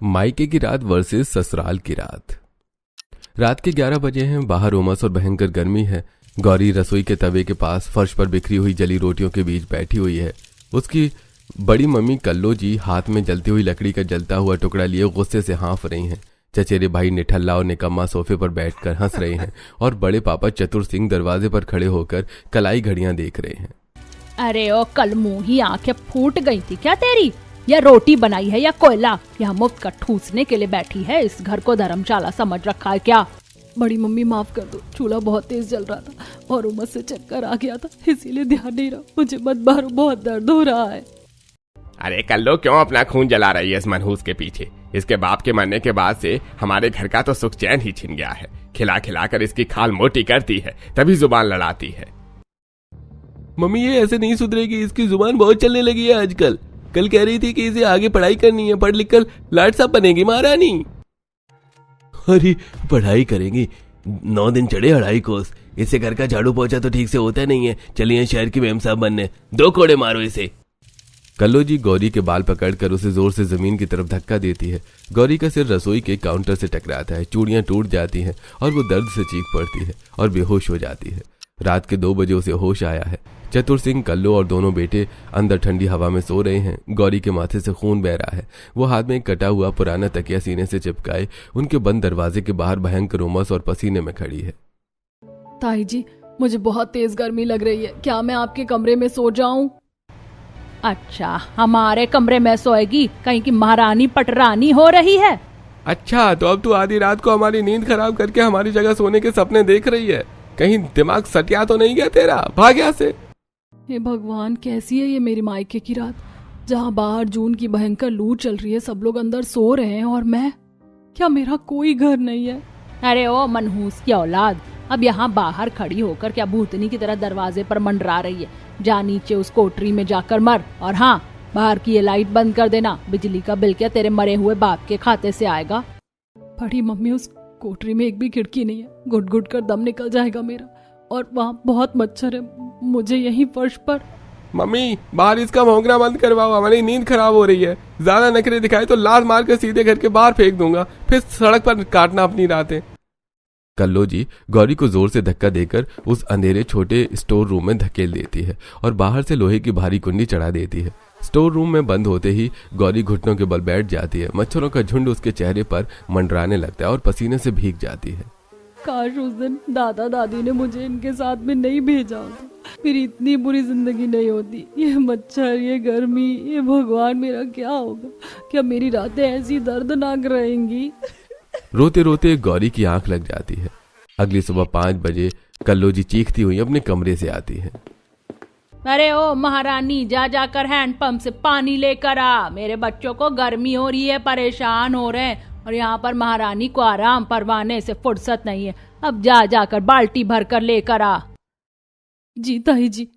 मायके की रात वर्सेस ससुराल की रात। रात के 11 बजे हैं। बाहर उमस और भयंकर गर्मी है। गौरी रसोई के तवे के पास फर्श पर बिखरी हुई जली रोटियों के बीच बैठी हुई है। उसकी बड़ी मम्मी कल्लो जी हाथ में जलती हुई लकड़ी का जलता हुआ टुकड़ा लिए गुस्से से हाँफ रही हैं। चचेरे भाई निठल्ला और निकम्मा सोफे पर बैठकर हंस रहे हैं और बड़े पापा चतुर सिंह दरवाजे पर खड़े होकर कलाई घड़ियां देख रहे हैं। अरे ओ कल मुंही आंखें फूट गई थी क्या तेरी? या रोटी बनाई है या कोयला? यहाँ मुफ्त का ठूसने के लिए बैठी है? इस घर को धर्मशाला समझ रखा है क्या? बड़ी मम्मी माफ कर दो, चूल्हा बहुत तेज जल रहा था और उमस से चक्कर आ गया था, इसीलिए ध्यान नहीं रहा। मुझे मत मारो, बहुत दर्द हो रहा है। अरे कल्लो क्यों अपना खून जला रही है इस मनहूस के पीछे? इसके बाप के मरने के बाद से हमारे घर का तो सुख चैन ही छिन गया है। खिला खिला कर इसकी खाल मोटी करती है, तभी जुबान लड़ाती है। मम्मी ये ऐसे नहीं सुधरेगी, इसकी जुबान बहुत चलने लगी है आजकल। कल कह रही थी कि इसे आगे पढ़ाई करनी है, पढ़ लिख कर लाट साहब बनेगी महारानी। अरे पढ़ाई करेंगी? 9 दिन चढ़े 2.5 कोस। इससे घर का झाड़ू पोछा तो ठीक से होता नहीं है। चलिए शहर की मेम साहब बनने। 2 कोड़े मारो इसे। कल्लो जी गौरी के बाल पकड़कर उसे जोर से जमीन की तरफ धक्का देती है। गौरी का सिर रसोई के काउंटर से टकराता है। चूड़ियां टूट जाती हैं और वो दर्द से चीख पड़ती है और बेहोश हो जाती है। रात के 2 बजे उसे होश आया है। चतुर सिंह, कल्लो और दोनों बेटे अंदर ठंडी हवा में सो रहे हैं। गौरी के माथे से खून बह रहा है। वो हाथ में एक कटा हुआ पुराना तकिया सीने से चिपकाए उनके बंद दरवाजे के बाहर भयंकर उमस और पसीने में खड़ी है। ताई जी, मुझे बहुत तेज गर्मी लग रही है, क्या मैं आपके कमरे में सो जाऊं? अच्छा, हमारे कमरे में सोएगी? कहीं की महारानी पटरानी हो रही है? अच्छा, तो अब तू आधी रात को हमारी नींद खराब करके हमारी जगह सोने के सपने देख रही है? कहीं दिमाग सटिया तो नहीं गया तेरा? भाग यहाँ से। हे भगवान, कैसी है ये मेरी मायके की रात, जहाँ बाहर जून की भयंकर लू चल रही है, सब लोग अंदर सो रहे हैं और मैं, क्या मेरा कोई घर नहीं है? अरे ओ मनहूस की औलाद, अब यहाँ बाहर खड़ी होकर क्या भूतनी की तरह दरवाजे पर मंडरा रही है? जा नीचे उस कोठरी में जाकर मर। और हाँ, बाहर की ये लाइट बंद कर देना। बिजली का बिल क्या तेरे मरे हुए बाप के खाते से आएगा? बड़ी मम्मी, उस कोठरी में एक भी खिड़की नहीं है, घुट घुट कर दम निकल जाएगा मेरा, और वहाँ बहुत मच्छर है। मुझे यहीं फर्श पर। मम्मी, बाहर इसका भौंकना बंद करवाओ, हमारी नींद खराब हो रही है। ज्यादा नखरे दिखाए तो लात मार कर सीधे घर के बाहर फेंक दूंगा, फिर सड़क पर काटना अपनी रातें। कल्लो जी गौरी को जोर से धक्का देकर उस अंधेरे छोटे स्टोर रूम में धकेल देती है और बाहर से लोहे की भारी कुंडी चढ़ा देती है। स्टोर रूम में बंद होते ही गौरी घुटनों के बल बैठ जाती है। मच्छरों का झुंड उसके चेहरे पर मंडराने लगता है और पसीने से भीग जाती है। काश उस दिन दादा दादी ने मुझे इनके साथ में नहीं भेजा होता, मेरी इतनी बुरी जिंदगी नहीं होती। ये मच्छर, ये गर्मी, ये भगवान, मेरा क्या होगा? क्या मेरी रातें ऐसी दर्दनाक रहेंगी? रोते रोते गौरी की आंख लग जाती है। अगली सुबह 5 बजे कल्लो जी चीखती हुई अपने कमरे से आती है। अरे ओ महारानी, जा जाकर हैंडपंप से पानी लेकर आ। मेरे बच्चों को गर्मी हो रही है, परेशान हो रहे हैं, और यहाँ पर महारानी को आराम परवाने से फुर्सत नहीं है। अब जा जाकर बाल्टी भर कर लेकर आ। जी ताई जी।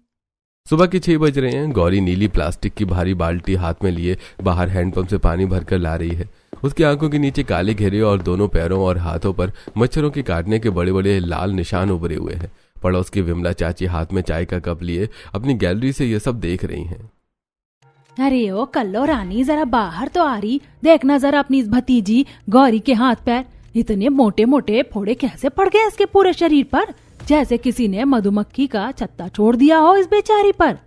सुबह के 6 बज रहे हैं। गौरी नीली प्लास्टिक की भारी बाल्टी हाथ में लिए बाहर हैंडपंप से पानी भरकर ला रही है। उसकी आंखों के नीचे काले घेरे और दोनों पैरों और हाथों पर मच्छरों के काटने के बड़े बड़े लाल निशान उभरे हुए हैं। पड़ोस की विमला चाची हाथ में चाय का कप लिए अपनी गैलरी से ये सब देख रही हैं। अरे ओ कल्लो रानी, जरा बाहर तो आ रही, देखना जरा अपनी इस भतीजी गौरी के हाथ पैर। इतने मोटे मोटे फोड़े कैसे पड़ गए इसके पूरे शरीर पर, जैसे किसी ने मधुमक्खी का छत्ता छोड़ दिया हो इस बेचारी पर।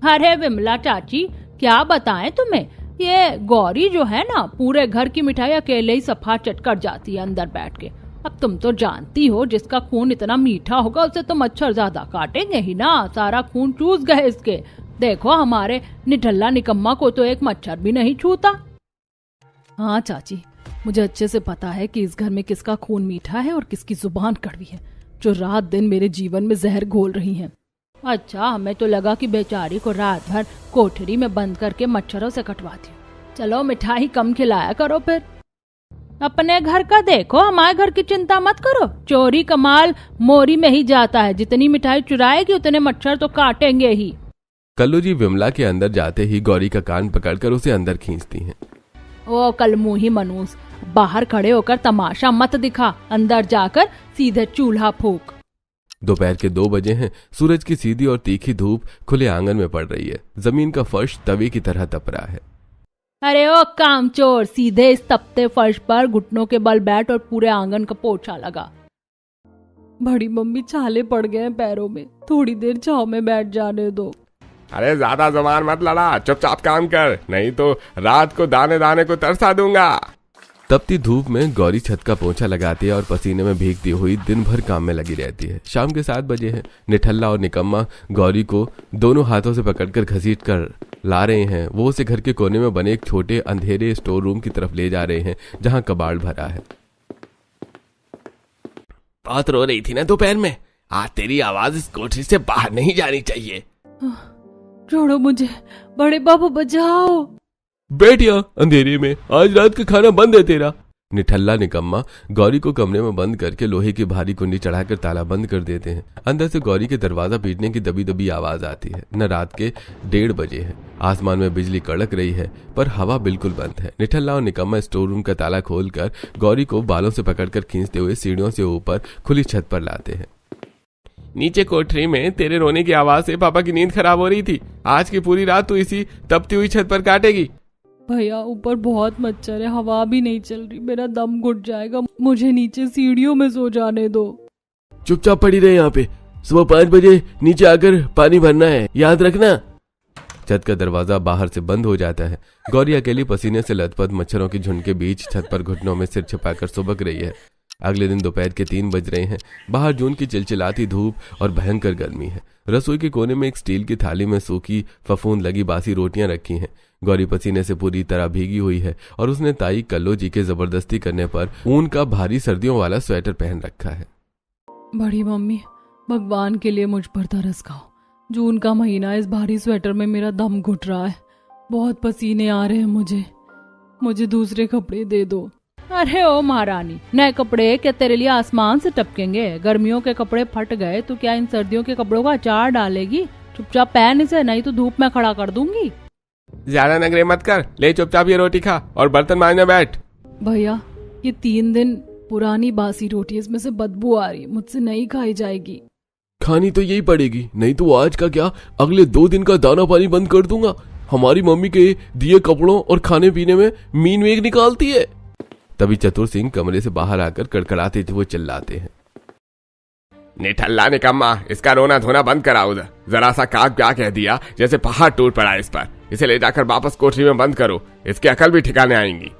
अरे विमला चाची, क्या बताएं तुम्हें, ये गौरी जो है ना, पूरे घर की मिठाई अकेले ही सफा चट कर जाती है अंदर बैठ के। अब तुम तो जानती हो, जिसका खून इतना मीठा होगा उसे तो मच्छर ज्यादा काटेंगे ही ना। सारा खून चूस गए इसके। देखो, हमारे निठल्ला निकम्मा को तो एक मच्छर भी नहीं छूता। हाँ चाची, मुझे अच्छे से पता है कि इस घर में किसका खून मीठा है और किसकी जुबान कड़वी है, जो रात दिन मेरे जीवन में जहर घोल रही हैं। अच्छा, हमें तो लगा कि बेचारी को रात भर कोठरी में बंद करके मच्छरों से कटवाती हूँ। चलो मिठाई कम खिलाया करो फिर। अपने घर का देखो, हमारे घर की चिंता मत करो। चोरी का माल मोरी में ही जाता है, जितनी मिठाई चुराएगी उतने मच्छर तो काटेंगे ही। कल्लू जी विमला के अंदर जाते ही गौरी का कान पकड़कर उसे अंदर खींचती हैं। ओ कलमुही मनूस, बाहर खड़े होकर तमाशा मत दिखा, अंदर जाकर सीधे चूल्हा फूक। दोपहर के 2 बजे हैं। सूरज की सीधी और तीखी धूप खुले आंगन में पड़ रही है। जमीन का फर्श तवे की तरह तप रहा है। अरे ओ कामचोर, सीधे इस तपते फर्श पर घुटनों के बल बैठ और पूरे आंगन का पोछा लगा। बड़ी मम्मी छाले पड़ गए हैं पैरों में, थोड़ी देर छांव में बैठ जाने दो। अरे ज्यादा जुबान मत लड़ा, चुपचाप काम कर, नहीं तो रात को दाने दाने को तरसा दूंगा। तपती धूप में गौरी छत का पोंछा लगाती है और पसीने में भीगती हुई दिन भर काम में लगी रहती है। शाम के 7 बजे हैं। निठल्ला और निकम्मा गौरी को दोनों हाथों से पकड़कर घसीट कर ला रहे हैं। वो उसे घर के कोने में बने एक छोटे अंधेरे स्टोर रूम की तरफ ले जा रहे हैं, जहां कबाड़ भरा है। बहुत रो रही थी ना दोपहर में, आज तेरी आवाज इस कोठरी से बाहर नहीं जानी चाहिए। छोड़ो मुझे, बड़े बाबू बचाओ। बैठिया अंधेरे में, आज रात का खाना बंद है तेरा। निठल्ला निकम्मा गौरी को कमरे में बंद करके लोहे की भारी कुंडी चढ़ाकर ताला बंद कर देते हैं। अंदर से गौरी के दरवाजा पीटने की दबी दबी आवाज आती है। न रात के 1:30 बजे है। आसमान में बिजली कड़क रही है पर हवा बिल्कुल बंद है। निठल्ला और निकम्मा स्टोर रूम का ताला खोलकर गौरी को बालों से पकड़कर खींचते हुए सीढ़ियों से ऊपर खुली छत पर लाते हैं। नीचे कोठरी में तेरे रोने की आवाज से पापा की नींद खराब हो रही थी। आज की पूरी रात तू इसी तपती हुई छत पर काटेगी। भैया ऊपर बहुत मच्छर है, हवा भी नहीं चल रही, मेरा दम घुट जाएगा, मुझे नीचे सीढ़ियों में सो जाने दो। चुपचाप पड़ी रहे यहाँ पे, सुबह 5 बजे नीचे आकर पानी भरना है, याद रखना। छत का दरवाजा बाहर से बंद हो जाता है। गौरी अकेली पसीने से लथपथ मच्छरों के झुंड के बीच छत पर घुटनों में सिर छिपाकर सुबक रही है। अगले दिन दोपहर के 3 बज रहे हैं। बाहर जून की चिलचिलाती धूप और भयंकर गर्मी है। रसोई के कोने में एक स्टील की थाली में सूखी फफूंद लगी बासी रोटियां रखी हैं। गौरी पसीने से पूरी तरह भीगी हुई है और उसने ताई कल्लो जी के जबरदस्ती करने पर ऊन का भारी सर्दियों वाला स्वेटर पहन रखा है। बड़ी मम्मी, भगवान के लिए मुझ पर तरस खाओ। जून का महीना, इस भारी स्वेटर में मेरा दम घुट रहा है, बहुत पसीने आ रहे हैं मुझे दूसरे कपड़े दे दो। अरे ओ महारानी, नए कपड़े क्या तेरे लिए आसमान से टपकेंगे? गर्मियों के कपड़े फट गए तो क्या इन सर्दियों के कपड़ों का अचार डालेगी? चुपचाप पहन इसे, नहीं तो धूप में खड़ा कर दूंगी। ज्यादा नखरे मत कर, ले चुपचाप ये रोटी खा और बर्तन मांजने बैठ। भैया ये 3 दिन पुरानी बासी रोटी, इसमें से बदबू आ रही है, मुझसे नहीं खाई जाएगी। खानी तो यही पड़ेगी, नहीं तो आज का क्या अगले 2 दिन का दाना पानी बंद कर दूंगा। हमारी मम्मी के दिए कपड़ों और खाने पीने में मीन वेग निकालती है। तभी चतुर सिंह कमरे से बाहर आकर कड़कड़ाते हुए चिल्लाते हैं। निठल्ला निकम्मा, इसका रोना धोना बंद कराओ। जरा सा काक क्या कह दिया जैसे पहाड़ टूट पड़ा इस पर। इसे ले जाकर वापस कोठरी में बंद करो, इसकी अकल भी ठिकाने आएंगी।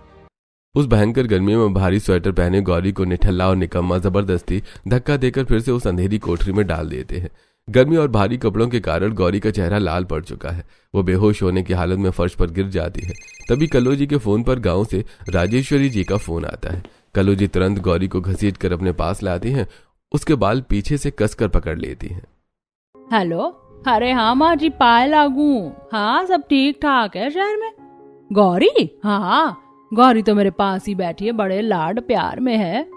उस भयंकर गर्मी में भारी स्वेटर पहने गौरी को निठल्ला और निकम्मा जबरदस्ती धक्का देकर फिर से उस अंधेरी कोठरी में डाल देते हैं। गर्मी और भारी कपड़ों के कारण गौरी का चेहरा लाल पड़ चुका है। वो बेहोश होने की हालत में फर्श पर गिर जाती है। तभी कल्लो जी के फोन पर गांव से राजेश्वरी जी का फोन आता है। कल्लो जी तुरंत गौरी को घसीट कर अपने पास लाती हैं। उसके बाल पीछे से कसकर पकड़ लेती हैं। हेलो, अरे हाँ माँ जी, पाए लागू। हाँ सब ठीक ठाक है शहर में। गौरी? हाँ, गौरी तो मेरे पास ही बैठी है, बड़े लाड प्यार में है।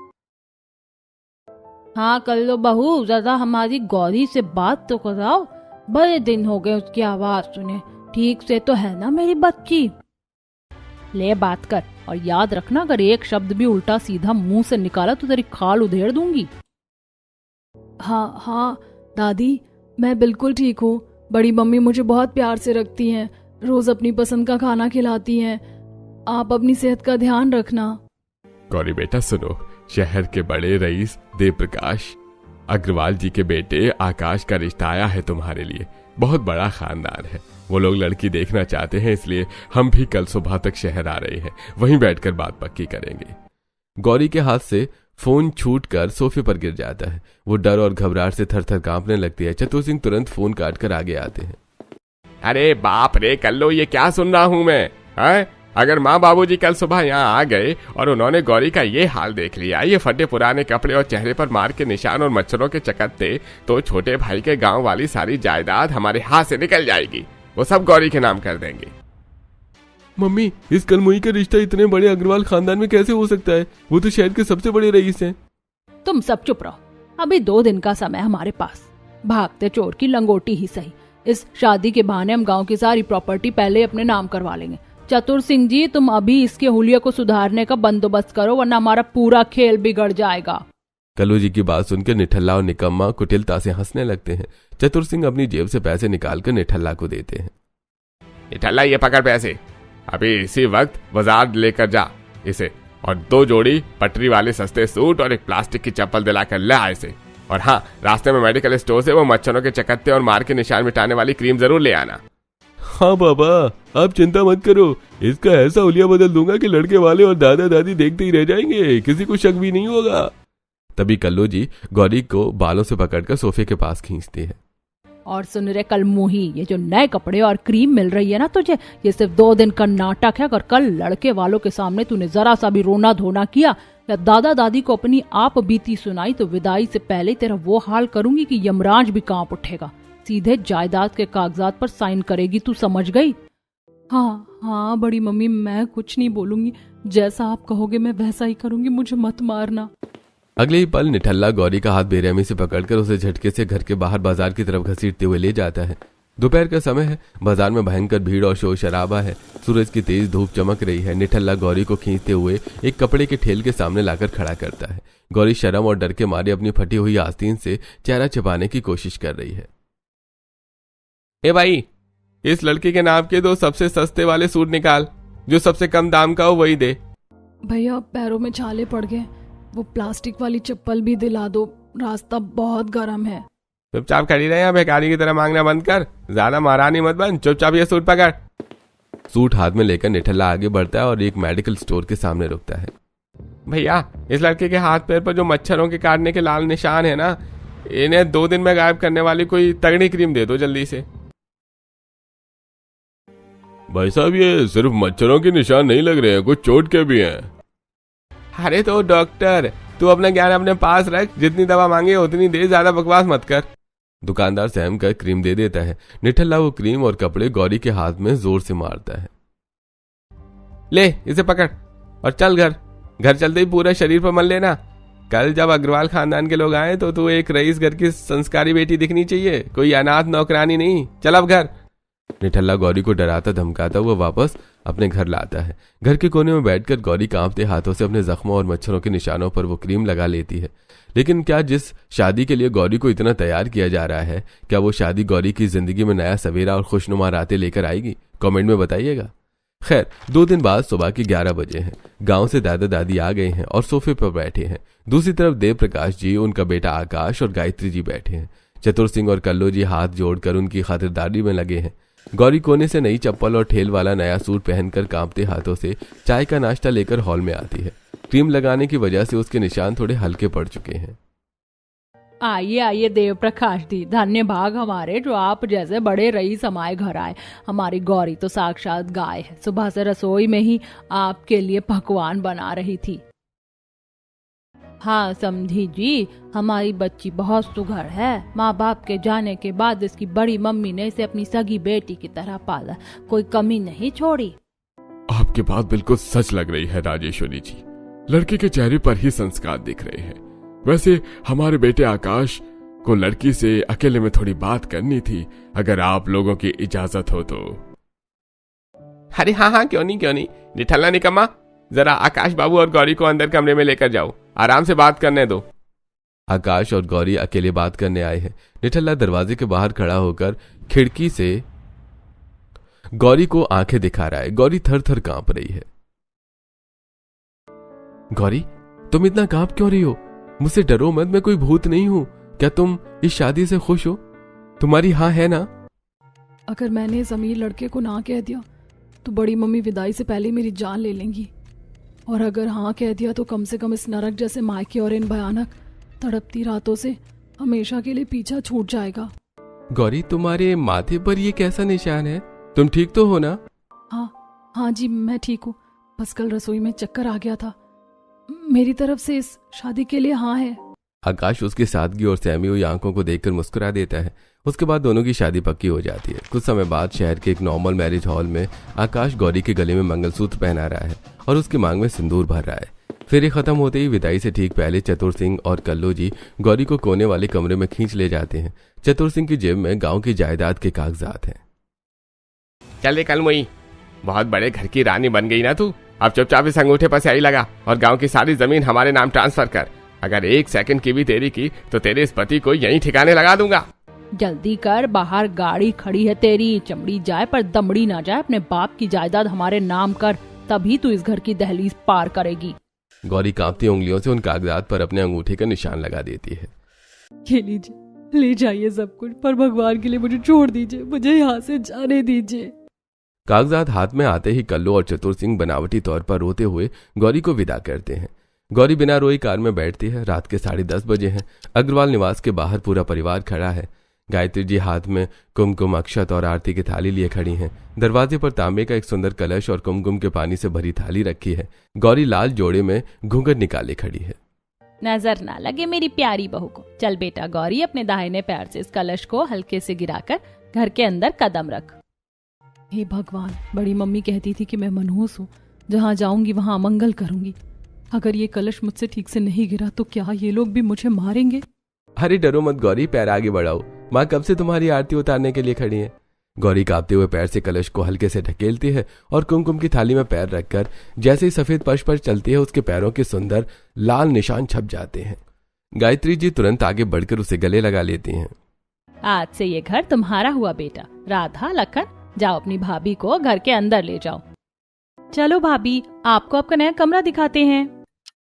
हाँ कल्लो बहू, ज्यादा हमारी गौरी से बात तो कराओ, बड़े दिन हो गए उसकी आवाज सुने। ठीक से तो है ना मेरी बच्ची? ले बात कर, और याद रखना अगर एक शब्द भी उल्टा सीधा मुंह से निकाला तो तेरी खाल उधेड़ दूंगी। हाँ दादी, मैं बिल्कुल ठीक हूँ। बड़ी मम्मी मुझे बहुत प्यार से रखती हैं, रोज अपनी पसंद का खाना खिलाती हैं। आप अपनी सेहत का ध्यान रखना। गौरी बेटा सुनो, शहर के बड़े रईस देव प्रकाश अग्रवाल जी के बेटे आकाश का रिश्ता आया है तुम्हारे लिए। बहुत बड़ा खानदान है, वो लोग लड़की देखना चाहते हैं, इसलिए हम भी कल सुबह तक शहर आ रहे हैं, वहीं बैठकर बात पक्की करेंगे। गौरी के हाथ से फोन छूटकर सोफे पर गिर जाता है। वो डर और घबराहट से थर थर कांपने लगती है। चतुर सिंह तुरंत फोन काटकर आगे आते हैं। अरे बाप रे कल्लो, ये क्या सुन रहा हूं मैं? है? अगर माँ बाबूजी कल सुबह यहाँ आ गए और उन्होंने गौरी का ये हाल देख लिया, ये फटे पुराने कपड़े और चेहरे पर मार के निशान और मच्छरों के चकत्ते, तो छोटे भाई के गांव वाली सारी जायदाद हमारे हाथ से निकल जाएगी। वो सब गौरी के नाम कर देंगे। मम्मी, इस कलमुई का रिश्ता इतने बड़े अग्रवाल खानदान में कैसे हो सकता है? वो तो शहर के सबसे बड़े रईस हैं। तुम सब चुप रहो, अभी 2 दिन का समय हमारे पास। भागते चोर की लंगोटी ही सही, इस शादी के बहाने हम गांव की सारी प्रॉपर्टी पहले अपने नाम करवा लेंगे। चतुर सिंह जी, तुम अभी इसके हुलिया को सुधारने का बंदोबस्त करो, वरना हमारा पूरा खेल बिगड़ जाएगा। कल्लू जी की बात सुनकर निठल्ला और निकम्मा कुटिलता से हंसने लगते हैं। चतुर सिंह अपनी जेब से पैसे निकालकर निठल्ला को देते हैं। निठल्ला, ये पकड़ पैसे। अभी इसी वक्त बाजार लेकर जा इसे, और 2 जोड़ी पटरी वाले सस्ते सूट और एक प्लास्टिक की चप्पल दिलाकर ले आ इसे। और हाँ, रास्ते में मेडिकल स्टोर से वो मच्छरों के चकत्ते और मार के निशान मिटाने वाली क्रीम जरूर ले आना। हाँ पापा, आप चिंता मत करो, इसका ऐसा हुलिया बदल दूंगा कि लड़के वाले और दादा दादी देखते ही रह जाएंगे, किसी को शक भी नहीं होगा। तभी कल्लू जी गौरी को बालों से पकड़कर सोफे के पास खींचती है। और सुन रे कल मुही, ये जो नए कपड़े और क्रीम मिल रही है ना तुझे, ये सिर्फ 2 दिन का नाटक है। अगर कल लड़के वालों के सामने तूने जरा सा भी रोना धोना किया या दादा दादी को अपनी आप बीती सुनाई तो विदाई से पहले तेरा वो हाल करूंगी कि यमराज भी कांप उठेगा। सीधे जायदाद के कागजात पर साइन करेगी, तू समझ गई? हाँ हाँ बड़ी मम्मी, मैं कुछ नहीं बोलूंगी, जैसा आप कहोगे मैं वैसा ही करूंगी, मुझे मत मारना। अगले ही पल निठल्ला गौरी का हाथ बेरहमी से पकड़कर उसे झटके से घर के बाहर बाजार की तरफ घसीटते हुए ले जाता है। दोपहर का समय है, बाजार में भयंकर भीड़ और शोर शराबा है। सूरज की तेज धूप चमक रही है। निठल्ला गौरी को खींचते हुए एक कपड़े के ठेल के सामने लाकर खड़ा करता है। गौरी शर्म और डर के मारे अपनी फटी हुई आस्तीन से चेहरा छिपाने की कोशिश कर रही है। ए भाई, इस लड़के के नाम के 2 सबसे सस्ते वाले सूट निकाल, जो सबसे कम दाम का हो वही दे। भैया पैरों में छाले पड़ गए, वो प्लास्टिक वाली चप्पल भी दिला दो, रास्ता बहुत गर्म है। चुपचाप खड़ी रहे, या भिखारी की तरह मांगना बंद कर, ज्यादा महारानी मत बन, चुपचाप ये सूट पकड़। सूट हाथ में लेकर निठल्ला आगे बढ़ता है और एक मेडिकल स्टोर के सामने रुकता है। भैया, इस लड़के के हाथ पैर पर जो मच्छरों के काटने के लाल निशान है ना, इन्हें 2 दिन में गायब करने वाली कोई तगड़ी क्रीम दे दो जल्दी से। भाई साहब, ये सिर्फ मच्छरों के निशान नहीं लग रहे हैं, कुछ चोट के भी हैं। अरे तो डॉक्टर, तू अपना ज्ञान अपने पास रख, जितनी दवा मांगे उतनी दे, ज्यादा बकवास मत कर। दुकानदार सहम कर क्रीम दे देता है। निठल्ला वो क्रीम और कपड़े गौरी के हाथ में जोर से मारता है। ले इसे पकड़ और चल घर चलते ही पूरा शरीर पर मल लेना। कल जब अग्रवाल खानदान के लोग आए तो तू एक रईस घर की संस्कारी बेटी दिखनी चाहिए, कोई अनाथ नौकरानी नहीं। चल अब घर। निठल्ला गौरी को डराता धमकाता हुआ वापस अपने घर लाता है। घर के कोने में बैठकर गौरी कांपते हाथों से अपने जख्मों और मच्छरों के निशानों पर वो क्रीम लगा लेती है। लेकिन क्या जिस शादी के लिए गौरी को इतना तैयार किया जा रहा है, क्या वो शादी गौरी की जिंदगी में नया सवेरा और खुशनुमा रातें लेकर आएगी? कमेंट में बताइएगा। खैर, 2 दिन बाद सुबह के 11 बजे हैं। गांव से दादा दादी आ गए हैं और सोफे पर बैठे हैं। दूसरी तरफ देव प्रकाश जी, उनका बेटा आकाश और गायत्री जी बैठे हैं। चतुर सिंह और कल्लू जी हाथ जोड़कर उनकी खातिरदारी में लगे हैं। गौरी कोने से नई चप्पल और ठेल वाला नया सूट पहनकर कांपते हाथों से चाय का नाश्ता लेकर हॉल में आती है। क्रीम लगाने की वजह से उसके निशान थोड़े हल्के पड़ चुके हैं। आइए आइए देव प्रकाश दी, धन्य भाग हमारे जो आप जैसे बड़े रईस हमारे घर आए। हमारी गौरी तो साक्षात गाय है, सुबह से रसोई में ही आपके लिए पकवान बना रही थी। हाँ समझी जी, हमारी बच्ची बहुत सुघड़ है। माँ बाप के जाने के बाद इसकी बड़ी मम्मी ने इसे अपनी सगी बेटी की तरह पाला, कोई कमी नहीं छोड़ी। आपकी बात बिल्कुल सच लग रही है राजेश्वरी जी, लड़के के चेहरे पर ही संस्कार दिख रहे हैं। वैसे हमारे बेटे आकाश को लड़की से अकेले में थोड़ी बात करनी थी, अगर आप लोगों की इजाजत हो तो। अरे हाँ, क्यों नहीं। निठल्ला निकम्मा, जरा आकाश बाबू और गौरी को अंदर कमरे में लेकर जाओ, आराम से बात करने दो। आकाश और गौरी अकेले बात करने आए हैं। निठल्ला दरवाजे के बाहर खड़ा होकर खिड़की से गौरी को आंखें दिखा रहा है। गौरी थर थर कांप रही है। गौरी, तुम इतना कांप क्यों रही हो? मुझसे डरो मत, मैं कोई भूत नहीं हूं। क्या तुम इस शादी से खुश हो? तुम्हारी हाँ है ना? अगर मैंने इस अमीर लड़के को ना कह दिया तो बड़ी मम्मी विदाई से पहले मेरी जान ले लेंगी, और अगर हाँ कह दिया तो कम से कम इस नरक जैसे मायके और इन भयानक तड़पती रातों से हमेशा के लिए पीछा छूट जाएगा। गौरी, तुम्हारे माथे पर ये कैसा निशान है? तुम ठीक तो हो ना? हाँ जी, मैं ठीक हूँ, बस कल रसोई में चक्कर आ गया था। मेरी तरफ से इस शादी के लिए हाँ है। आकाश उसकी सादगी और सहमी हुई आंखों को देखकर मुस्कुरा देता है। उसके बाद दोनों की शादी पक्की हो जाती है। कुछ समय बाद शहर के एक नॉर्मल मैरिज हॉल में आकाश गौरी के गले में मंगलसूत्र पहना रहा है और उसकी मांग में सिंदूर भर रहा है। फेरे खत्म होते ही विदाई से ठीक पहले चतुर सिंह और कल्लू जी गौरी को कोने वाले कमरे में खींच ले जाते हैं। चतुर सिंह की जेब में गांव की जायदाद के कागजात हैं। चल रे कलमुई, बहुत बड़े घर की रानी बन गई ना तू। अब चुपचाप इस अंगूठे पर स्याही लगा और गांव की सारी जमीन हमारे नाम ट्रांसफर कर। अगर 1 सेकंड की भी देरी की तो तेरे इस पति को यहीं ठिकाने लगा दूंगा। जल्दी कर, बाहर गाड़ी खड़ी है तेरी, चमड़ी जाए पर दमड़ी ना जाए। अपने बाप की जायदाद हमारे नाम कर, तभी तू इस घर की दहलीज पार करेगी। गौरी कांपती उंगलियों से उन कागजात पर अपने अंगूठे का निशान लगा देती है। ये लीजिए, ले जाइए सब कुछ, पर भगवान के लिए मुझे छोड़ दीजिए, मुझे यहाँ से जाने दीजिए। कागजात हाथ में आते ही कल्लू और चतुर सिंह बनावटी तौर पर रोते हुए गौरी को विदा करते हैं। गौरी बिना रोई कार में बैठती है। रात के 10:30 बजे हैं। अग्रवाल निवास के बाहर पूरा परिवार खड़ा है। गायत्री जी हाथ में कुमकुम, अक्षत और आरती की थाली लिए खड़ी हैं। दरवाजे पर तांबे का एक सुंदर कलश और कुमकुम के पानी से भरी थाली रखी है। गौरी लाल जोड़े में घूंघट निकाले खड़ी है। नजर ना लगे मेरी प्यारी बहू को। चल बेटा गौरी, अपने दाहिने पैर से इस कलश को हल्के से गिराकर घर के अंदर कदम रख। हे भगवान, बड़ी मम्मी कहती थी कि मैं मनहूस हूँ, जहाँ जाऊंगी वहाँ अमंगल करूंगी। अगर ये कलश मुझसे ठीक से नहीं गिरा तो क्या ये लोग भी मुझे मारेंगे? अरे डरो मत गौरी, पैर आगे बढ़ाओ। माँ कब से तुम्हारी आरती उतारने के लिए खड़ी है। गौरी कांपते हुए पैर से कलश को हल्के से ढकेलती है और कुमकुम की थाली में पैर रखकर जैसे ही सफेद फर्श पर चलती है उसके पैरों के सुंदर लाल निशान छप जाते हैं। गायत्री जी तुरंत आगे बढ़कर उसे गले लगा लेती हैं। आज से ये घर तुम्हारा हुआ बेटा। राधा, लखन, जाओ अपनी भाभी को घर के अंदर ले जाओ। चलो भाभी, आपको आपका नया कमरा दिखाते हैं।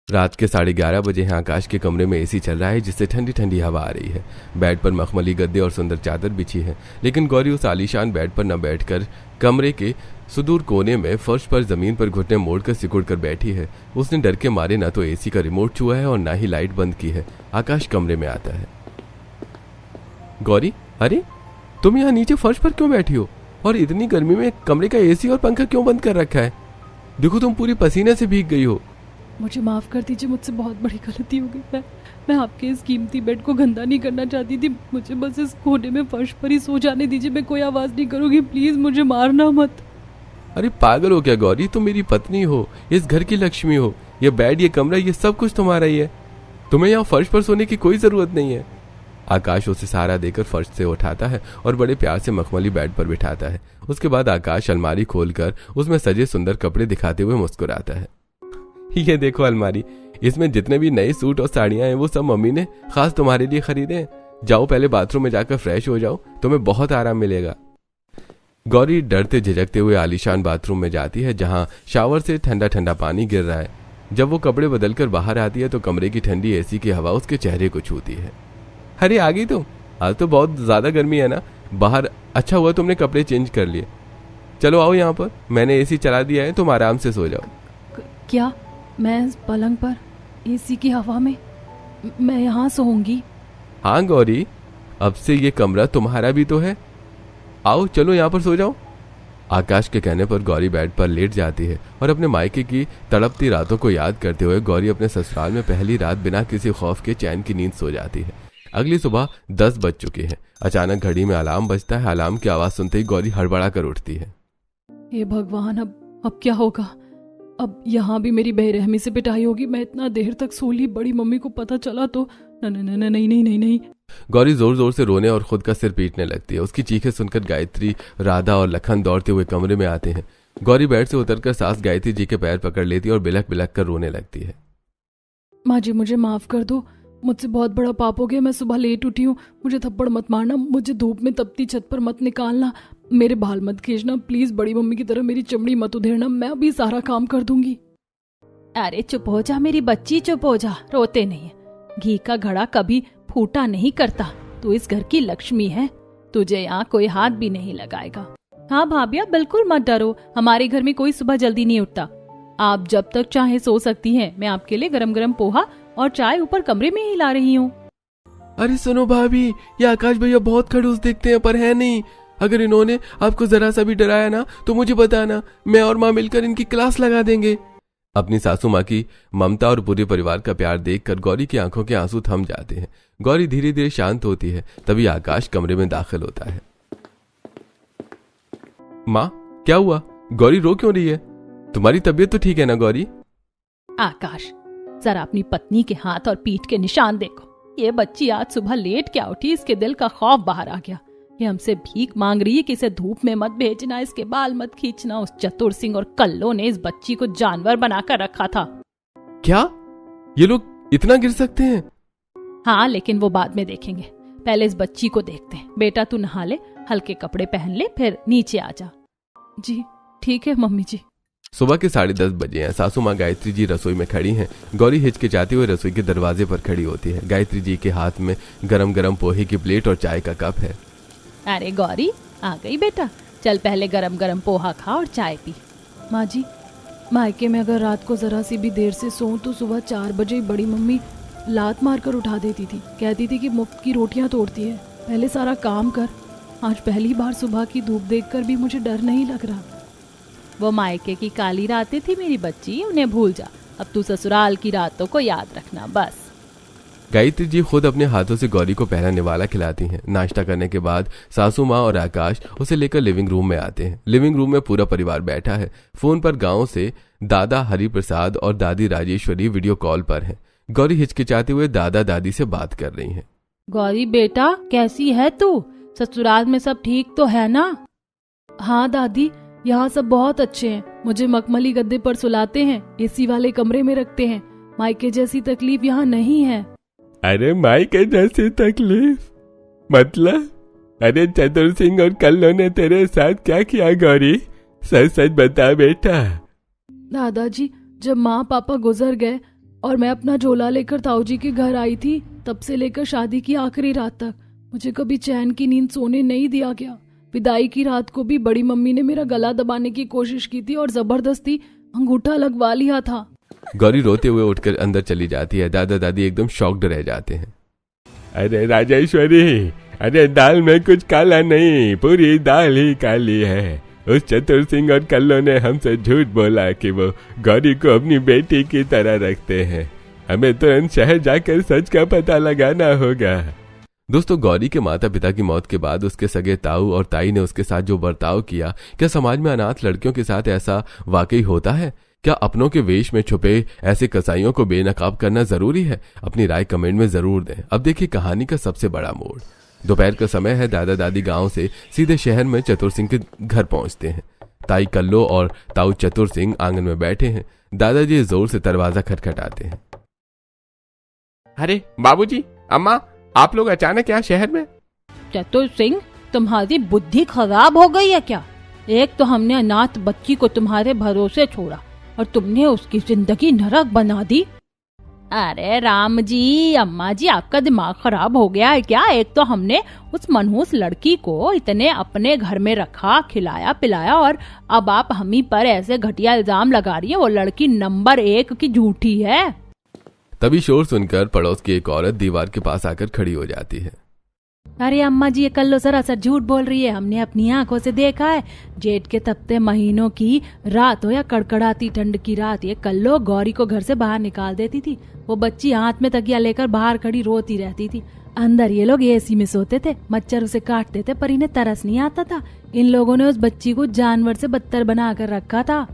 रात के 11:30 बजे हैं। आकाश के कमरे में एसी चल रहा है जिससे ठंडी ठंडी हवा आ रही है। बेड पर मखमली गद्दे और सुंदर चादर बिछी है, लेकिन गौरी उस आलीशान बेड पर न बैठकर कमरे के सुदूर कोने में फर्श पर जमीन पर घुटने मोड़कर सिकुड़ कर बैठी है। उसने डर के मारे न तो एसी का रिमोट छुआ है और न ही लाइट बंद की है। आकाश कमरे में आता है। गौरी, अरे तुम यहाँ नीचे फर्श पर क्यों बैठी हो? और इतनी गर्मी में कमरे का एसी और पंखा क्यों बंद कर रखा है? देखो तुम पूरी पसीने से भीग गई हो। मुझे माफ कर दीजिए, मुझसे बहुत बड़ी गलती हो गई। मैं आपके इस कीमती बेड को गंदा नहीं करना चाहती थी। मुझे बस इस कोने में फर्श पर ही सो जाने दीजिए। मैं कोई आवाज नहीं करूंगी, प्लीज मुझे मारना मत। अरे पागल हो क्या गौरी? तुम मेरी पत्नी हो, इस घर की लक्ष्मी हो। ये बेड, ये कमरा, ये सब कुछ तुम्हारा ही है। तुम्हें यहाँ फर्श पर सोने की कोई जरूरत नहीं है। आकाश उसे सहारा देकर फर्श से उठाता है और बड़े प्यार से मखमली बेड पर बिठाता है। उसके बाद आकाश अलमारी खोलकर उसमें सजे सुंदर कपड़े दिखाते हुए मुस्कुराता है। ये देखो अलमारी, इसमें जितने भी नए सूट और साड़ियां हैं वो सब मम्मी ने खास तुम्हारे लिए खरीदे हैं। जाओ पहले बाथरूम में जाकर फ्रेश हो जाओ, तुम्हें बहुत आराम मिलेगा। गौरी डरते झिझकते हुए आलीशान बाथरूम में जाती है जहां शावर से ठंडा ठंडा पानी गिर रहा है। जब वो कपड़े बदलकर बाहर आती है तो कमरे की ठंडी एसी की हवा उसके चेहरे को छूती है। अरे आ गई तुम? आज तो बहुत ज्यादा गर्मी है ना बाहर। अच्छा हुआ तुमने कपड़े चेंज कर लिए। चलो आओ यहाँ पर, मैंने एसी चला दिया है, तुम आराम से सो जाओ। क्या मैं इस पलंग पर एसी की हवा में मैं यहाँ सोऊंगी? हाँ गौरी, अब से ये कमरा तुम्हारा भी तो है। आओ चलो यहाँ पर सो जाओ। आकाश के कहने पर गौरी बेड पर लेट जाती है और अपने मायके की तड़पती रातों को याद करते हुए गौरी अपने ससुराल में पहली रात बिना किसी खौफ के चैन की नींद सो जाती है। अगली सुबह 10 बज चुके हैं। अचानक घड़ी में अलार्म बजता है। अलार्म की आवाज सुनते ही गौरी हड़बड़ा कर उठती है। हे भगवान, अब क्या होगा? अब यहाँ भी मेरी बेरहमी से पिटाई होगी। मैं इतना देर तक सो ली, बड़ी मम्मी को पता चला तो नहीं। गौरी जोर जोर से रोने और खुद का सिर पीटने लगती है। उसकी चीखें सुनकर गायत्री, राधा और लखन दौड़ते हुए कमरे में आते हैं। गौरी बेड से उतरकर सास गायत्री जी के पैर पकड़ लेती है और बिलख बिलख कर रोने लगती है। माँ जी, मुझे माफ कर दो, मुझसे बहुत बड़ा पाप हो गया। मैं सुबह लेट उठी हूँ, मुझे थप्पड़ मत मारना, मुझे धूप में तपती छत पर मत निकालना, मेरे बाल मत खींचना, प्लीज बड़ी मम्मी की तरह मेरी चमड़ी मत उधेड़ना, मैं अभी सारा काम कर दूंगी। अरे चुप हो जा मेरी बच्ची, चुप हो जा, रोते नहीं है। घी का घड़ा कभी फूटा नहीं करता। तू इस घर की लक्ष्मी है, तुझे यहाँ कोई हाथ भी नहीं लगाएगा। हाँ भाभिया, बिल्कुल मत डरो, हमारे घर में कोई सुबह जल्दी नहीं उठता। आप जब तक चाहे सो सकती हैं। मैं आपके लिए गरम गरम पोहा और चाय ऊपर कमरे में ही ला रही हूँ। अरे सुनो भाभी, ये आकाश भैया बहुत खड़ूस दिखते हैं पर है नहीं। अगर इन्होंने आपको जरा सा भी डराया ना तो मुझे बताना, मैं और माँ मिलकर इनकी क्लास लगा देंगे। अपनी सासू माँ की ममता और पूरे परिवार का प्यार देखकर गौरी की आंखों के आंसू थम जाते हैं। गौरी धीरे धीरे शांत होती है। तभी आकाश कमरे में दाखिल होता है। माँ क्या हुआ? गौरी रो क्यों रही है? तुम्हारी तबीयत तो ठीक है ना गौरी? आकाश, जरा अपनी पत्नी के हाथ और पीठ के निशान देखो। ये बच्ची आज सुबह लेट क्या उठी, इसके दिल का खौफ बाहर आ गया। ये हमसे भीख मांग रही है कि इसे धूप में मत भेजना, इसके बाल मत खींचना। उस चतुर सिंह और कल्लो ने इस बच्ची को जानवर बनाकर रखा था। क्या ये लोग इतना गिर सकते हैं? हाँ, लेकिन वो बाद में देखेंगे। पहले इस बच्ची को देखते हैं। बेटा तू नहा ले, हल्के कपड़े पहन ले, फिर नीचे आ जा। जी ठीक है मम्मी जी। सुबह के 10:30 बजे हैं। सासू माँ गायत्री जी रसोई में खड़ी हैं। गौरी हिचकिचाती हुई रसोई के दरवाजे पर खड़ी होती है। गायत्री जी के हाथ में गरम गरम पोहे की प्लेट और चाय का कप है। अरे गौरी आ गई बेटा, चल पहले गरम गरम पोहा खा और चाय पी। माँ जी, मायके में अगर रात को जरा सी भी देर से सोऊं तो सुबह 4 बजे ही बड़ी मम्मी लात मार कर उठा देती थी। कहती थी कि मुफ्त की रोटियां तोड़ती है, पहले सारा काम कर। आज पहली बार सुबह की धूप देखकर भी मुझे डर नहीं लग रहा। वो मायके की काली रातें थी मेरी बच्ची, उन्हें भूल जा। अब तू ससुराल की रातों को याद रखना बस। गायत्री जी खुद अपने हाथों से गौरी को पहला निवाला खिलाती हैं। नाश्ता करने के बाद सासू माँ और आकाश उसे लेकर लिविंग रूम में आते हैं। लिविंग रूम में पूरा परिवार बैठा है। फोन पर गांव से दादा हरिप्रसाद और दादी राजेश्वरी वीडियो कॉल पर हैं। गौरी हिचकिचाते हुए दादा दादी से बात कर रही हैं। गौरी बेटा कैसी है तू? ससुराल में सब ठीक तो है ना? हाँ दादी, यहाँ सब बहुत अच्छे हैं। मुझे मखमली गद्दे पर सुलाते हैं, एसी वाले कमरे में रखते हैं। मायके जैसी तकलीफ यहाँ नहीं है। अरे मायके जैसी तकलीफ मतलब? अरे चतुर सिंह और कल्लो ने तेरे साथ क्या किया गौरी? सच सच बता बेटा। दादाजी, जब माँ पापा गुजर गए और मैं अपना झोला लेकर ताऊ जी के घर आई थी, तब से लेकर शादी की आखिरी रात तक मुझे कभी चैन की नींद सोने नहीं दिया गया। विदाई की रात को भी बड़ी मम्मी ने मेरा गला दबाने की कोशिश की थी और जबरदस्ती अंगूठा लगवा लिया था। गौरी रोते हुए उठकर अंदर चली जाती है। दादा दादी एकदम शॉक्ड रह जाते हैं। अरे राजेश्वरी, अरे दाल में कुछ काला नहीं, पूरी दाल ही काली है। उस चतुर सिंह और कल्लो ने हमसे झूठ बोला कि वो गौरी को अपनी बेटी की तरह रखते हैं। हमें तुरंत शहर जाकर सच का पता लगाना होगा। दोस्तों, गौरी के माता पिता की मौत के बाद उसके सगे ताऊ और ताई ने उसके साथ जो बर्ताव किया, क्या समाज में अनाथ लड़कियों के साथ ऐसा वाकई होता है? क्या अपनों के वेश में छुपे ऐसे कसाईयों को बेनकाब करना जरूरी है? अपनी राय कमेंट में जरूर दें। अब देखिए कहानी का सबसे बड़ा मोड़। दोपहर का समय है। दादा दादी गांव से सीधे शहर में चतुर सिंह के घर पहुंचते हैं। ताई कल्लो और ताऊ चतुर सिंह आंगन में बैठे हैं। दादाजी जोर से दरवाजा खटखटाते हैं। अरे बाबूजी, अम्मा, आप लोग अचानक यहाँ शहर में? चतुर सिंह, तुम्हारी बुद्धि खराब हो गई है क्या? एक तो हमने अनाथ बच्ची को तुम्हारे भरोसे छोड़ा और तुमने उसकी जिंदगी नरक बना दी। अरे राम जी, अम्मा जी, आपका दिमाग खराब हो गया है क्या? एक तो हमने उस मनहूस लड़की को इतने अपने घर में रखा, खिलाया पिलाया, और अब आप हम ही पर ऐसे घटिया इल्जाम लगा रही है। वो लड़की नंबर 1 की झूठी है। तभी शोर सुनकर पड़ोस की एक औरत दीवार के पास आकर खड़ी हो जाती है। अरे अम्मा जी, ये कल्लो सरासर झूठ बोल रही है। हमने अपनी आंखों से देखा है। जेठ के तपते महीनों की रात हो या कड़कड़ाती ठंड की रात, ये कल्लो गौरी को घर से बाहर निकाल देती थी। वो बच्ची हाथ में तकिया लेकर बाहर खड़ी रोती रहती थी। अंदर ये लोग एसी में सोते थे, मच्छर उसे काटते थे, पर इन्हें तरस नहीं आता था। इन लोगों ने उस बच्ची को जानवर से बदतर बना कर रखा था।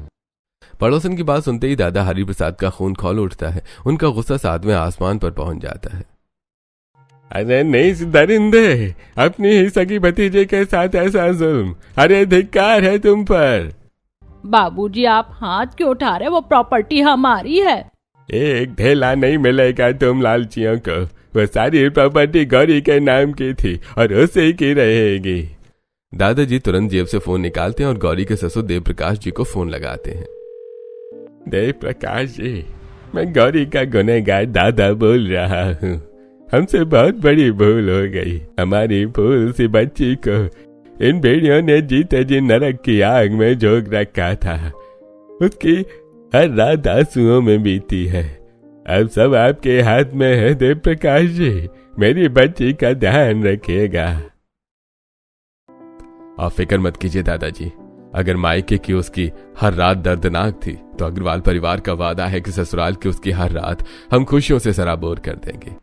पड़ोसन की बात सुनते ही दादा हरिप्रसाद का खून खौल उठता है। उनका गुस्सा 7वें आसमान पर पहुंच जाता है। अरे नहीं दरिंदे, अपनी ही सगी भतीजे के साथ ऐसा जुल्म, अरे धिक्कार है तुम पर। बाबूजी, आप हाथ क्यों उठा रहे? वो प्रॉपर्टी हमारी है। एक ढेला नहीं मिलेगा तुम लालचियों को। वो सारी प्रॉपर्टी गौरी के नाम की थी और उसी की रहेगी। दादाजी तुरंत जेब से फोन निकालते हैं और गौरी के ससुर देव प्रकाश जी को फोन लगाते हैं। देव प्रकाश जी, मैं गौरी का गुनहगार दादा बोल रहा हूँ। हमसे बहुत बड़ी भूल हो गई। हमारी भूल सी बच्ची को इन भेड़ियों ने जीते जी नरक की आग में झोंक रखा था। उसकी हर रात आंसुओं में बीती है। अब सब आपके हाथ में है देव प्रकाश जी। मेरी बच्ची का ध्यान रखिएगा। आप फिक्र मत कीजिए दादाजी। अगर मायके की उसकी हर रात दर्दनाक थी, तो अग्रवाल परिवार का वादा है कि ससुराल की उसकी हर रात हम खुशियों से सराबोर कर देंगे।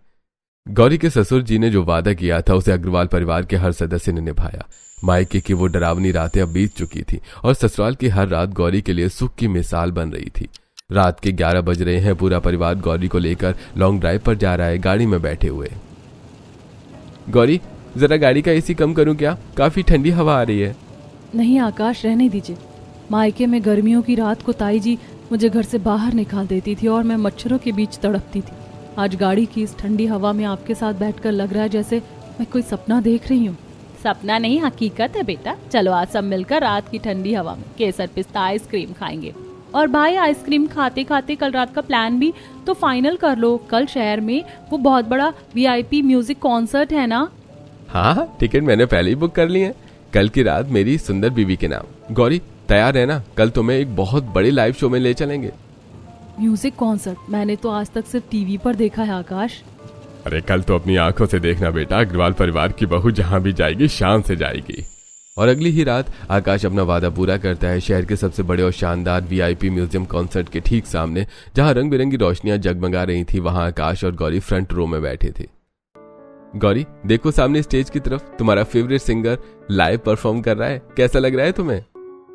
गौरी के ससुर जी ने जो वादा किया था, उसे अग्रवाल परिवार के हर सदस्य ने निभाया। मायके की वो डरावनी रातें अब बीत चुकी थी और ससुराल की हर रात गौरी के लिए सुख की मिसाल बन रही थी। रात के 11 बज रहे हैं। पूरा परिवार गौरी को लेकर लॉन्ग ड्राइव पर जा रहा है, गाड़ी में बैठे हुए। गौरी, जरा गाड़ी का एसी कम करूं क्या? काफी ठंडी हवा आ रही है। नहीं आकाश, रहने दीजिए। मायके में गर्मियों की रात को ताई जी मुझे घर से बाहर निकाल देती थी और मैं मच्छरों के बीच तड़पती थी। आज गाड़ी की इस ठंडी हवा में आपके साथ बैठकर लग रहा है जैसे मैं कोई सपना देख रही हूँ। सपना नहीं, हकीकत है बेटा। चलो आज सब मिलकर रात की ठंडी हवा में केसर पिस्ता आइसक्रीम खाएंगे। और भाई आइसक्रीम खाते खाते कल रात का प्लान भी तो फाइनल कर लो। कल शहर में वो बहुत बड़ा VIP म्यूजिक कॉन्सर्ट है ना? हाँ, टिकट मैंने पहले ही बुक कर ली है। कल की रात मेरी सुंदर बीवी के नाम। गौरी तैयार है ना? कल तुम्हें एक बहुत बड़े लाइव शो में ले चलेंगे। म्यूजिक कॉन्सर्ट मैंने तो आज तक सिर्फ टीवी पर देखा है आकाश। अरे कल तो अपनी आंखों से देखना बेटा, अग्रवाल परिवार की बहू जहां भी जाएगी शान से जाएगी। और अगली ही रात आकाश अपना वादा पूरा करता है। शहर के सबसे बड़े और शानदार VIP म्यूजियम कॉन्सर्ट के ठीक सामने, जहां रंग बिरंगी रोशनियां जगमगा रही थी, वहां आकाश और गौरी फ्रंट रो में बैठे थे। गौरी देखो सामने स्टेज की तरफ, तुम्हारा फेवरेट सिंगर लाइव परफॉर्म कर रहा है। कैसा लग रहा है तुम्हें?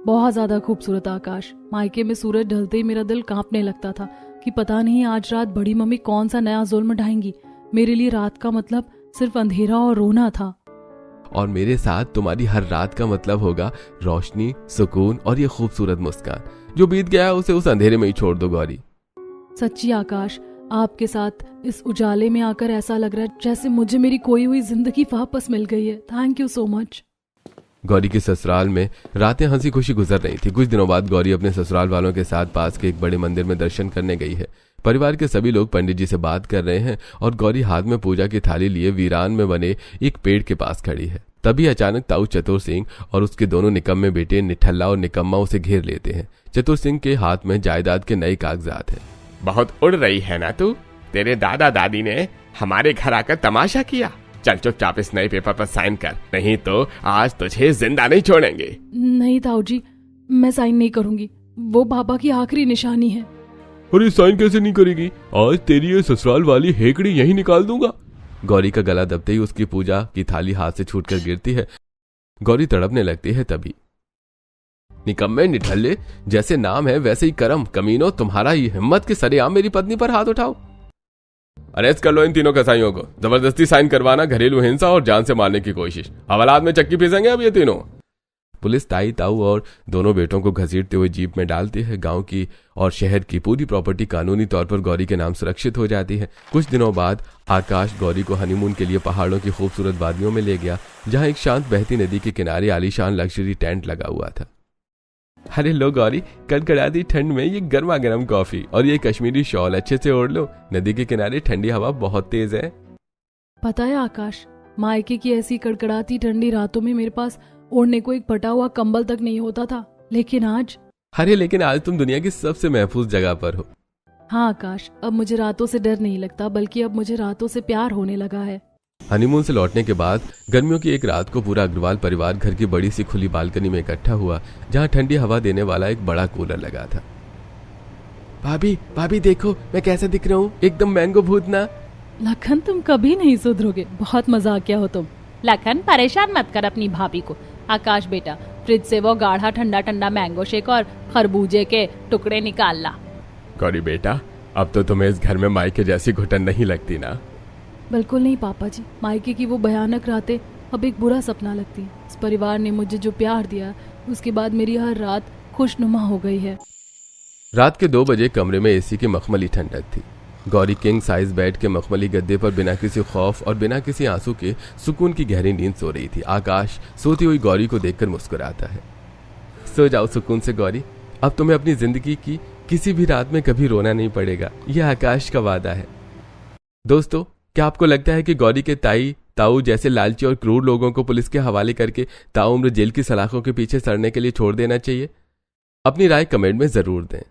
बहुत ज्यादा खूबसूरत आकाश। मायके में सूरज ढलते ही मेरा दिल कांपने लगता था कि पता नहीं आज रात बड़ी मम्मी कौन सा नया जुल्म ढाएंगी। मेरे लिए रात का मतलब सिर्फ अंधेरा और रोना था। और मेरे साथ तुम्हारी हर रात का मतलब होगा रोशनी, सुकून और ये खूबसूरत मुस्कान। जो बीत गया उसे उस अंधेरे में ही छोड़ दो गौरी। सच्ची आकाश, आपके साथ इस उजाले में आकर ऐसा लग रहा है जैसे मुझे मेरी खोई हुई जिंदगी वापस मिल गई है। Thank you so much. Gauri के ससुराल में रातें हंसी खुशी गुजर रही थी। कुछ दिनों बाद गौरी अपने ससुराल वालों के साथ पास के एक बड़े मंदिर में दर्शन करने गई है। परिवार के सभी लोग पंडित जी से बात कर रहे हैं और गौरी हाथ में पूजा की थाली लिए वीरान में बने एक पेड़ के पास खड़ी है। तभी अचानक ताऊ चतुर सिंह और उसके दोनों निकम्मे बेटे निठल्ला और निकम्मा उसे घेर लेते हैं। चतुर सिंह के हाथ में जायदाद के नए कागजात हैं। बहुत उड़ रही है ना तू? तेरे दादा दादी ने हमारे घर आकर तमाशा किया। चल चुपचाप इस नए पेपर पर साइन कर, नहीं तो आज तुझे जिंदा नहीं छोड़ेंगे। नहीं ताऊ जी, मैं साइन नहीं करूंगी। वो बाबा की आखिरी निशानी है। अरे साइन कैसे नहीं करेगी? आज तेरी ये ससुराल वाली हेकड़ी यही निकाल दूंगा। गौरी का गला दबते ही उसकी पूजा की थाली हाथ से छूटकर गिरती है। गौरी तड़पने लगती है। तभी निकम्मे निठल्ले, जैसे नाम है वैसे ही कर्म। कमीनों, तुम्हारा ये हिम्मत कि सरेआम मेरी पत्नी पर हाथ उठाओ। अरेस्ट कर लो इन तीनों कसाईयों को। जबरदस्ती साइन करवाना, घरेलू हिंसा और जान से मारने की कोशिश। हवालात में चक्की पीसेंगे अब ये तीनों। पुलिस ताई ताऊ और दोनों बेटों को घसीटते हुए जीप में डालती है। गांव की और शहर की पूरी प्रॉपर्टी कानूनी तौर पर गौरी के नाम सुरक्षित हो जाती है। कुछ दिनों बाद आकाश गौरी को हनीमून के लिए पहाड़ों की खूबसूरत वादियों में ले गया, जहां एक शांत बहती नदी के किनारे आलीशान लग्जरी टेंट लगा हुआ था। अरे लो गौरी, कड़कड़ाती ठंड में ये गर्मा गर्म कॉफी और ये कश्मीरी शॉल अच्छे से ओढ़ लो। नदी के किनारे ठंडी हवा बहुत तेज है। पता है आकाश, मायके की ऐसी कड़कड़ाती ठंडी रातों में मेरे पास ओढ़ने को एक फटा हुआ कंबल तक नहीं होता था। लेकिन आज तुम दुनिया की सबसे महफूज जगह पर हो। हाँ आकाश, अब मुझे रातों से डर नहीं लगता, बल्कि अब मुझे रातों से प्यार होने लगा है। हनीमून से लौटने के बाद गर्मियों की एक रात को पूरा अग्रवाल परिवार घर की बड़ी सी खुली बालकनी में इकट्ठा हुआ, जहां ठंडी हवा देने वाला एक बड़ा कूलर लगा था। भाभी देखो मैं कैसे दिख रहा हूँ, एकदम मैंगो भूतना। लखन, तुम कभी नहीं सुधरोगे। बहुत मजाकिया हो तुम। लखन, परेशान मत कर अपनी भाभी को। आकाश बेटा, फ्रिज से वो गाढ़ा ठंडा ठंडा मैंगो शेक और खरबूजे के टुकड़े निकाल ला। गौरी बेटा, अब तो तुम्हें इस घर में मायके जैसी घुटन नहीं लगती ना? बिल्कुल नहीं पापा जी, मायके की वो भयानक रातें अब एक बुरा सपना लगती है। इस परिवार ने मुझे जो प्यार दिया, उसके बाद मेरी हर रात खुशनुमा हो गई है। रात के 2 बजे कमरे में AC की मखमली ठंडक थी। गौरी किंग साइज बेड के मखमली गद्दे पर बिना किसी खौफ और बिना किसी आंसू के सुकून की गहरी नींद सो रही थी। आकाश सोती हुई गौरी को देखकर मुस्कुराता है। सो जाओ सुकून से गौरी, अब तुम्हें अपनी जिंदगी की किसी भी रात में कभी रोना नहीं पड़ेगा, यह आकाश का वादा है। दोस्तों, क्या आपको लगता है कि गौरी के ताई ताऊ जैसे लालची और क्रूर लोगों को पुलिस के हवाले करके ताउम्र जेल की सलाखों के पीछे सड़ने के लिए छोड़ देना चाहिए? अपनी राय कमेंट में जरूर दें।